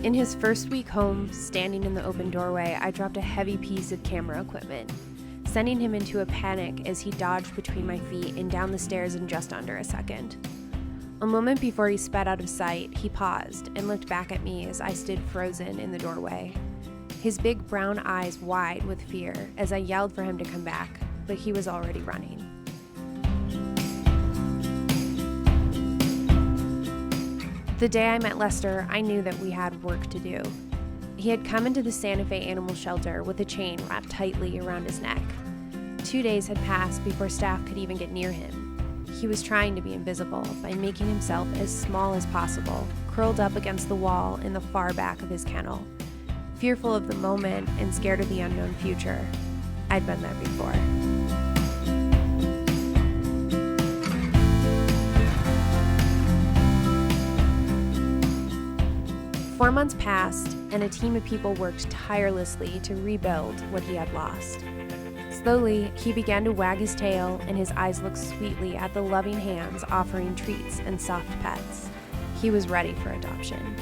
In his first week home, standing in the open doorway, I dropped a heavy piece of camera equipment, sending him into a panic as he dodged between my feet and down the stairs in just under a second. A moment before he sped out of sight, he paused and looked back at me as I stood frozen in the doorway. His big brown eyes wide with fear as I yelled for him to come back, but he was already running. The day I met Lester, I knew that we had work to do. He had come into the Santa Fe animal shelter with a chain wrapped tightly around his neck. 2 days had passed before staff could even get near him. He was trying to be invisible by making himself as small as possible, curled up against the wall in the far back of his kennel. Fearful of the moment and scared of the unknown future, I'd been there before. Four months passed, and a team of people worked tirelessly to rebuild what he had lost. Slowly, he began to wag his tail, and his eyes looked sweetly at the loving hands offering treats and soft pets. He was ready for adoption.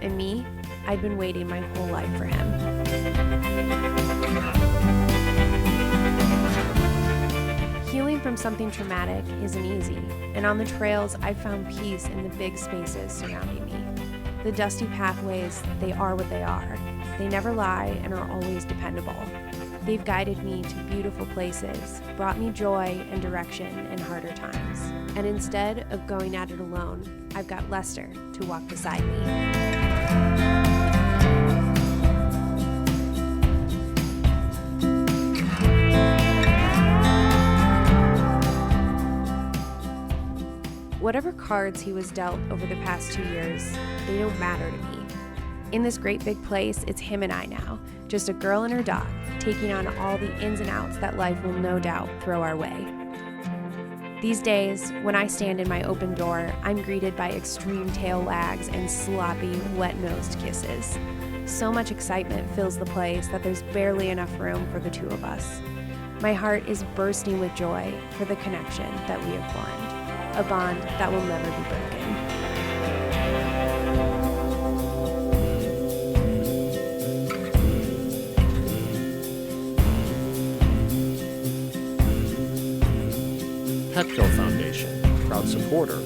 And me, I'd been waiting my whole life for him. Healing from something traumatic isn't easy, and on the trails, I found peace in the big spaces surrounding me. The dusty pathways, they are what they are. They never lie and are always dependable. They've guided me to beautiful places, brought me joy and direction in harder times. And instead of going at it alone, I've got Lester to walk beside me. Whatever cards he was dealt over the past 2 years, they don't matter to me. In this great big place, it's him and I now, just a girl and her dog, taking on all the ins and outs that life will no doubt throw our way. These days, when I stand in my open door, I'm greeted by extreme tail wags and sloppy, wet-nosed kisses. So much excitement fills the place that there's barely enough room for the two of us. My heart is bursting with joy for the connection that we have formed. A bond that will never be broken. Petco Foundation, proud supporter